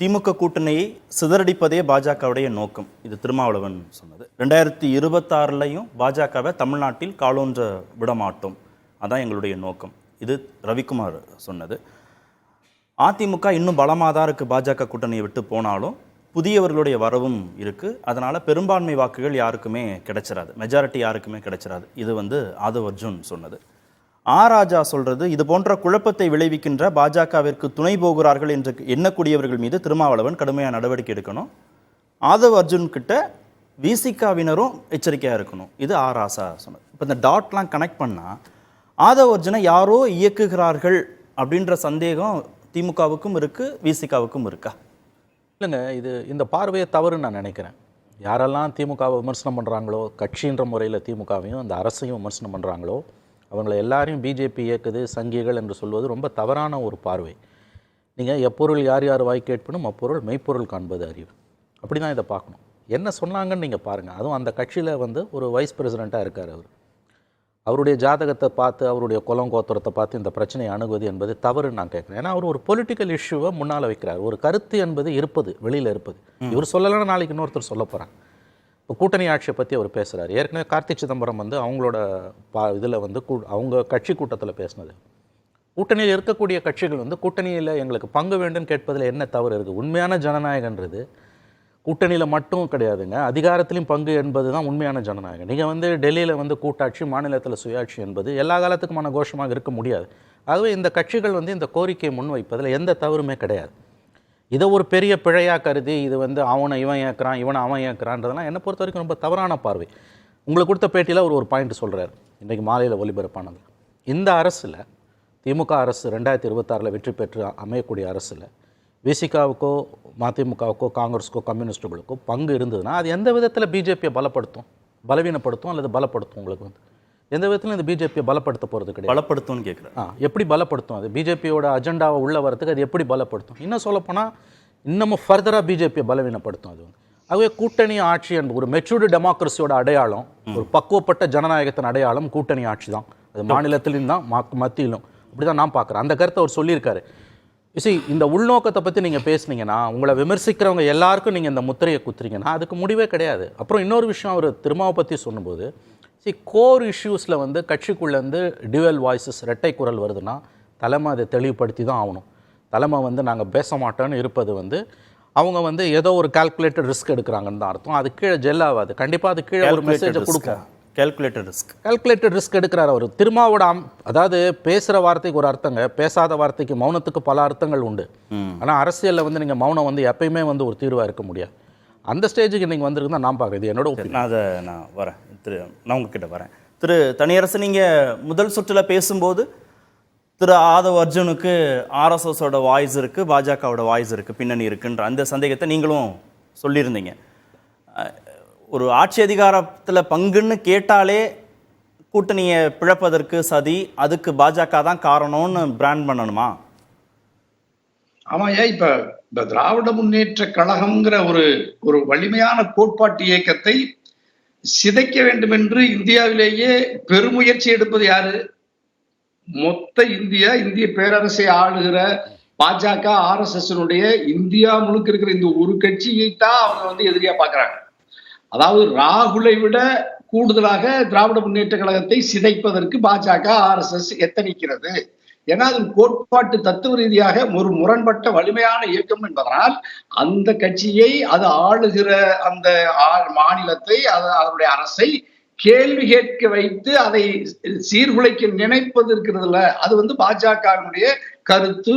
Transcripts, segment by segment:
திமுக கூட்டணியை சிதறடிப்பதே பாஜகவுடைய நோக்கம். இது திருமாவளவன் சொன்னது. 2026லையும் பாஜகவை தமிழ்நாட்டில் காலூன்ற விடமாட்டோம், அதான் எங்களுடைய நோக்கம். இது ரவிக்குமார் சொன்னது. அதிமுக இன்னும் பலமாக தான் இருக்குது. பாஜக கூட்டணியை விட்டு போனாலும் புதியவர்களுடைய வரவும் இருக்குது. அதனால் பெரும்பான்மை வாக்குகள் யாருக்குமே கிடைச்சிடாது, மெஜாரிட்டி யாருக்குமே கிடைச்சிடாது. இது ஆதவ் அர்ஜுன் சொன்னது. ராஜா சொல்றது, இது போன்ற குழப்பத்தை விளைவிக்கின்ற பாஜகவிற்கு துணை போகிறார்கள் என்று எண்ணக்கூடியவர்கள் மீது திருமாவளவன் கடுமையான நடவடிக்கை எடுக்கணும். ஆதவ் அர்ஜுன் கிட்ட விசிகாவினரும் எச்சரிக்கையாக இருக்கணும். இது ராசா சொன்னது. இப்போ இந்த டாட்லாம் கனெக்ட் பண்ணால் ஆதவ் அர்ஜுனை யாரோ இயக்குகிறார்கள் அப்படின்ற சந்தேகம் திமுகவுக்கும் இருக்குது, விசிகாவுக்கும் இருக்கா? இல்லைங்க, இந்த பார்வையை தவறுன்னு நான் நினைக்கிறேன். யாரெல்லாம் திமுகவை விமர்சனம் பண்ணுறாங்களோ, கட்சின்ற முறையில் திமுகவையும் அந்த அரசையும் விமர்சனம் பண்ணுறாங்களோ, அவங்களை எல்லாரையும் பிஜேபி இயக்குது, சங்கிகள் என்று சொல்வது ரொம்ப தவறான ஒரு பார்வை. நீங்கள் எப்பொருள் யார் யார் வாய் கேட்பனும் அப்பொருள் மெய்ப்பொருள் காண்பது அறிவு, அப்படி தான் இதை பார்க்கணும். என்ன சொன்னாங்கன்னு நீங்கள் பாருங்கள். அதுவும் அந்த கட்சியில் ஒரு வைஸ் பிரசிடெண்ட்டாக இருக்கார். அவருடைய ஜாதகத்தை பார்த்து, அவருடைய குலம் கோத்திரத்தை பார்த்து இந்த பிரச்சனையை அணுகுவது என்பது தவறுன்னு நான் கேட்குறேன். ஏன்னா அவர் ஒரு பொலிட்டிக்கல் இஷ்யூவை முன்னால் வைக்கிறார். ஒரு கருத்து என்பது இருப்பது, வெளியில் இருப்பது. இவர் சொல்லலைன்னா நாளைக்கு இன்னொருத்தர் சொல்ல போகிறாங்க. இப்போ கூட்டணி ஆட்சியை பற்றி அவர் பேசுகிறார். ஏற்கனவே கார்த்தி சிதம்பரம் அவங்களோட இதில் அவங்க கட்சி கூட்டத்தில் பேசினது, கூட்டணியில் இருக்கக்கூடிய கட்சிகள் கூட்டணியில் எங்களுக்கு பங்கு வேண்டும் கேட்பதில் என்ன தவறு இருக்குது? உண்மையான ஜனநாயகன்றது கூட்டணியில் மட்டும் கிடையாதுங்க, அதிகாரத்திலையும் பங்கு என்பது தான் உண்மையான ஜனநாயகம். நீங்கள் டெல்லியில் கூட்டாட்சி, மாநிலத்தில் சுயாட்சி என்பது எல்லா காலத்துக்குமான கோஷமாக இருக்க முடியாது. ஆகவே இந்த கட்சிகள் இந்த கோரிக்கையை முன்வைப்பதில் எந்த தவறுமே கிடையாது. இதை ஒரு பெரிய பிழையாக கருதி இது அவனை இவன் ஏற்கிறான், இவனை அவன் ஏற்கிறான்றதெல்லாம் என்னை பொறுத்த வரைக்கும் ரொம்ப தவறான பார்வை. உங்களுக்கு கொடுத்த பேட்டியில் ஒரு பாயிண்ட் சொல்கிறார் இன்றைக்கு மாலையில் ஒலிபரப்பானது. இந்த அரசில், திமுக அரசு 2026 வெற்றி பெற்று அமையக்கூடிய அரசில் விசிகாவுக்கோ மதிமுகவுக்கோ காங்கிரஸுக்கோ கம்யூனிஸ்டுகளுக்கோ பங்கு இருந்ததுன்னா அது எந்த விதத்தில் பிஜேபியை பலப்படுத்தும், பலவீனப்படுத்தும் அல்லது பலப்படுத்தும்? உங்களுக்கு எந்த விதத்தில் இந்த பிஜேபியை பலப்படுத்த போகிறது கிடையாது. பலப்படுத்தும்னு கேட்குறேன். எப்படி பலப்படுத்தும்? அது பிஜேபியோட அஜெண்டாவை உள்ள வரதுக்கு அது எப்படி பலப்படுத்தும்? இன்னும் சொல்லப்போனால் இன்னமும் ஃபர்தராக பிஜேபியை பலவீனப்படுத்தும். அது ஆகவே கூட்டணி ஆட்சி என்பது ஒரு மெச்சூர்டு டெமோக்ரஸியோட அடையாளம், ஒரு பக்குவப்பட்ட ஜனநாயகத்தின் அடையாளம் கூட்டணி ஆட்சி தான். அது மாநிலத்திலும் தான் மத்தியிலும். அப்படி தான் நான் பார்க்குறேன். அந்த கருத்தை அவர் சொல்லியிருக்காரு. இந்த உள்நோக்கத்தை பற்றி நீங்கள் பேசுனீங்கன்னா, உங்களை விமர்சிக்கிறவங்க எல்லாருக்கும் நீங்கள் இந்த முத்திரையை குத்துறீங்கன்னா அதுக்கு முடிவே கிடையாது. அப்புறம் இன்னொரு விஷயம், அவர் திருமாவை பற்றி சொன்னபோது, கோர் இஷ்யூஸில் கட்சிக்குள்ளேருந்து டியூவல் வாய்ஸஸ், இரட்டை குரல் வருதுன்னா தலைமை அதை தெளிவுபடுத்தி தான் ஆகணும். தலைமை நாங்கள் பேச மாட்டோன்னு இருப்பது அவங்க ஏதோ ஒரு கால்குலேட்டட் ரிஸ்க் எடுக்கிறாங்கன்னு தான் அர்த்தம். அது கீழே ஜெல் ஆகாது. கண்டிப்பாக அது கீழே ஒரு மெசேஜை கொடுக்கும். கால்குலேட்டட் ரிஸ்க் எடுக்கிறார் அவர். திருமாவோட அதாவது பேசுகிற வார்த்தைக்கு ஒரு அர்த்தங்க, பேசாத வார்த்தைக்கு, மௌனத்துக்கு பல அர்த்தங்கள் உண்டு. ஆனால் அரசியலில் நீங்கள் மௌனம் எப்பயுமே ஒரு தீர்வாக இருக்க முடியாது. அந்த ஸ்டேஜுக்கு நீங்கள் வந்திருக்கு தான் நான் பார்க்குறேன். இது என்னோட ஒப்பீனியன். அதை நான் வரேன். நான் உங்ககிட்ட வரேன். தனியரசு, நீங்கள் முதல் சுற்றில் பேசும்போது ஆதவ் அர்ஜுனுக்கு ஆர்எஸ்எஸோட வாய்ஸ் இருக்குது, பாஜகவோட வாய்ஸ் இருக்குது, பின்னணி இருக்குன்ற அந்த சந்தேகத்தை நீங்களும் சொல்லியிருந்தீங்க. ஒரு ஆட்சி அதிகாரத்தில் பங்குன்னு கேட்டாலே கூட்டணியை பிழப்பதற்கு சதி, அதுக்கு பாஜக தான் காரணம்னு பிராண்ட் பண்ணணுமா? ஆமாயா, இப்ப திராவிட முன்னேற்ற கழகம்ங்கிற ஒரு வலிமையான கோட்பாட்டு இயக்கத்தை சிதைக்க வேண்டும் என்று இந்தியாவிலேயே பெருமுயற்சி எடுப்பது யாரு? மொத்த இந்திய பேரரசை ஆளுகிற பாஜக, RSS இந்தியா முழுக்க இருக்கிற இந்த ஒரு கட்சியைத்தான் அவங்க எதிரியா பாக்குறாங்க. அதாவது ராகுலை விட கூடுதலாக திராவிட முன்னேற்ற கழகத்தை சிதைப்பதற்கு பாஜக, RSS எத்தனிக்கிறது. ஏன்னா அது கோட்பாட்டு தத்துவ ரீதியாக ஒரு முரண்பட்ட வலிமையான இயக்கம் என்பதனால் அந்த கட்சியை, அது ஆளுகிற அந்த மாநிலத்தை, அதனுடைய அரசை கேள்வி கேட்க வைத்து அதை சீர்குலைக்க நினைப்பது இருக்கிறதுல, அது பாஜகவினுடைய கருத்து.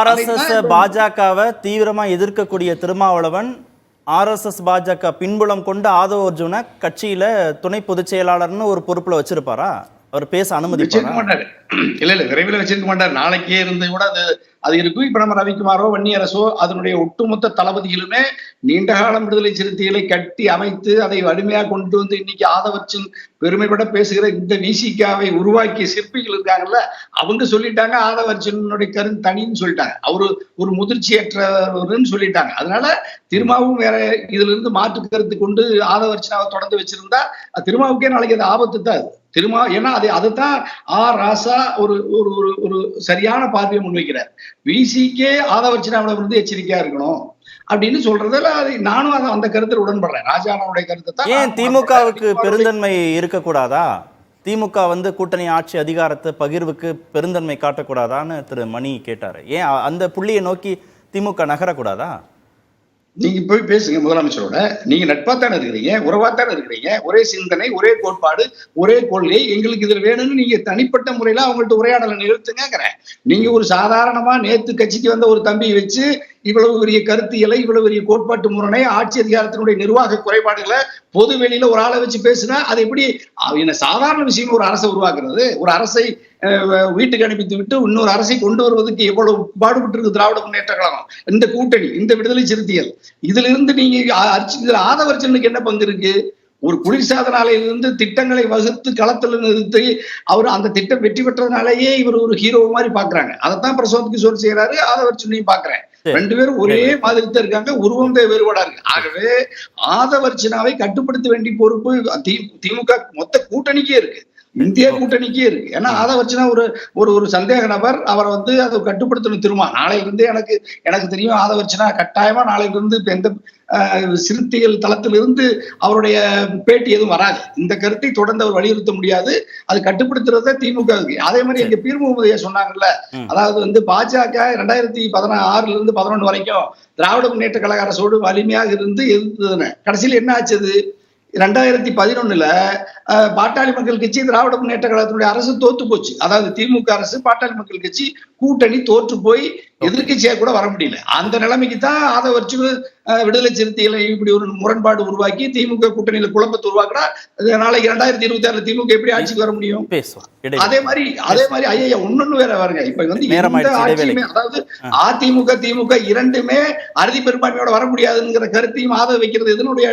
RSS பாஜகவை தீவிரமா எதிர்க்கக்கூடிய திருமாவளவன் RSS பாஜக பின்புலம் கொண்டு ஆதவ் அர்ஜுனை கட்சியில துணை பொதுச் செயலாளர்னு ஒரு பொறுப்புல வச்சிருப்பாரா? அவர் பேச அனுமதி மாட்டாரு. இல்ல விரைவில் வச்சிருக்க மாட்டார். நாளைக்கே இருந்து கூட அது இருக்கும். இப்ப நம்ம ரவிக்குமாரோ வன்னியரசோ அதனுடைய ஒட்டுமொத்த தளபதிகளுமே நீண்ட காலம் விடுதலை சிறுத்தைகளை கட்டி அமைத்து அதை வலிமையாக கொண்டு இன்னைக்கு ஆதவ் அர்ஜுன் பெருமைப்பட பேசுகிற இந்த விசிகாவை உருவாக்கிய சிற்பிகள் இருக்காங்கல்ல, அவங்க சொல்லிட்டாங்க ஆதவ் அர்ஜுனுடைய கருத்து தனின்னு சொல்லிட்டாங்க. அவரு ஒரு முதிர்ச்சியற்றவர்னு சொல்லிட்டாங்க. அதனால திருமாவும் வேற இதுல இருந்து மாற்று கருத்து கொண்டு ஆதவ் அர்ஜுனாவை தொடர்ந்து வச்சிருந்தா திருமாவுக்கே நாளைக்கு அது ஆபத்து தான். ஏன்னா அதுதான் ராசா ஒரு ஒரு ஒரு ஒரு சரியான பார்வையை முன்வைக்கிறார். விசிக்கே ஆதவர்ச்சனாவிடம் எச்சரிக்கையா இருக்கணும் அப்படின்னு சொல்றதுல நானும் அந்த கருத்தில் உடன்படுறேன். ராஜாவுடைய கருத்தை தான். ஏன் திமுகவுக்கு பெருந்தன்மை இருக்கக்கூடாதா? திமுக கூட்டணி ஆட்சி அதிகாரத்தை பகிர்வுக்கு பெருந்தன்மை காட்டக்கூடாதான்னு திரு மணி கேட்டாரு. ஏன் அந்த புள்ளியை நோக்கி திமுக நகரக்கூடாதா? நீங்க போய் பேசுங்க முதலமைச்சரோட. நீங்க நட்பாத்தானே இருக்கிறீங்க, உறவாத்தானே இருக்கிறீங்க, ஒரே சிந்தனை, ஒரே கோட்பாடு, ஒரே கொள்கை, எங்களுக்கு இதுல வேணும்னு நீங்க தனிப்பட்ட முறையில அவங்கள்ட்ட உரையாடலை நிறுத்துங்கிறேன். நீங்க ஒரு சாதாரணமா நேத்து கட்சிக்கு வந்த ஒரு தம்பியை வச்சு இவ்வளவு பெரிய கருத்தியலை, இவ்வளவு பெரிய கோட்பாட்டு முரணை, ஆட்சி அதிகாரத்தினுடைய நிர்வாக குறைபாடுகளை பொது வெளியில ஒரு ஆளை வச்சு பேசுனா அது எப்படி சாதாரண விஷயம்? ஒரு அரசை உருவாக்குறது, ஒரு அரசை வீட்டுக்கு அனுப்பித்து விட்டு இன்னொரு அரசை கொண்டு வருவதற்கு எவ்வளவு பாடுபட்டு இருக்கு திராவிட முன்னேற்ற கழகம், இந்த கூட்டணி, இந்த விடுதலை சிறுத்தைகள். இதுல இருந்து நீங்க ஆதவர்ச்சனுக்கு என்ன பங்கு இருக்கு? ஒரு குளிர்சாதன ஆலையிலிருந்து திட்டங்களை வகுத்து களத்துல நிறுத்தி அவர் அந்த திட்டம் வெற்றி பெற்றதுனாலேயே இவர் ஒரு ஹீரோ மாதிரி பாக்குறாங்க. அதைத்தான் பிரசாந்த் கிஷோர் செய்யறாரு, ஆதவர்ச்சனையும் பாக்குறேன். ரெண்டு பேரும் ஒரே மாதிரி தான் இருக்காங்க, உருவம் தான் வேறுபாடா இருக்கு. ஆகவே ஆதவர்ச்சனாவை கட்டுப்படுத்த வேண்டிய பொறுப்பு திமுக மொத்த கூட்டணிக்கே இருக்கு, இந்திய கூட்டணிக்கே இருக்கு. ஏன்னா ஆதவர்ச்சனா ஒரு ஒரு சந்தேக நபர். அவரை அதை கட்டுப்படுத்தணும். திரும்ப நாளைக்கு இருந்து எனக்கு தெரியும் ஆதவர்ச்சனா கட்டாயமா நாளைக்கு இருந்து இப்ப எந்த சிறுத்தைகள் தளத்திலிருந்து அவருடைய பேட்டி எதுவும் வராது. இந்த கருத்தை தொடர்ந்து அவர் வலியுறுத்த முடியாது. அது கட்டுப்படுத்துறத திமுக இருக்கு. அதே மாதிரி எங்க பீர் முகமது சொன்னாங்கல்ல, அதாவது பாஜக 2016 இருந்து 11 வரைக்கும் திராவிட முன்னேற்ற கழக அரசோடு வலிமையாக இருந்து எதிர்த்ததுன்னு. கடைசியில் என்ன ஆச்சுது? 2011 பாட்டாளி மக்கள் கட்சி திராவிட முன்னேற்ற கழகத்தினுடைய அரசு தோத்து போச்சு. அதாவது திமுக அரசு பாட்டாளி மக்கள் கட்சி கூட்டணி தோற்று போய் எதிர்கட்சியா கூட வர முடியல. அந்த நிலைமைக்கு தான் ஆதவர்ச்சு விடுதலை சிறுத்தைகளை இப்படி ஒரு முரண்பாடு உருவாக்கி திமுக கூட்டணியில குழப்பத்தை உருவாக்குனா நாளைக்கு 2026 திமுக எப்படி ஆட்சிக்கு வர முடியும்? அதே மாதிரி ஐயா ஒன்னொன்னு வேற வருங்க. இப்ப இந்த ஆட்சியுமே, அதாவது அதிமுக திமுக இரண்டுமே அறுதி பெரும்பான்மையோட வர முடியாதுங்கிற கருத்தையும் ஆதரவு வைக்கிறது இதனுடைய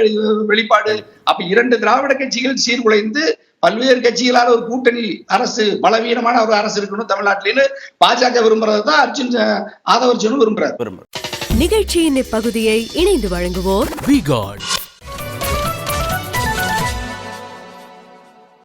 வெளிப்பாடு. அப்ப இரண்டு திராவிட கட்சிகள் சீர்குலைந்து பல்வேறு கட்சிகளால் ஒரு கூட்டணி அரசு, பலவீனமான ஒரு அரசு இருக்கணும் தமிழ்நாட்டிலேன்னு பாஜக விரும்புறதுதான் ஆதவர்ச்சனும் விரும்புறாரு. நிகழ்ச்சியின் இப்பகுதியை இணைந்து வழங்குவோர் V-Guard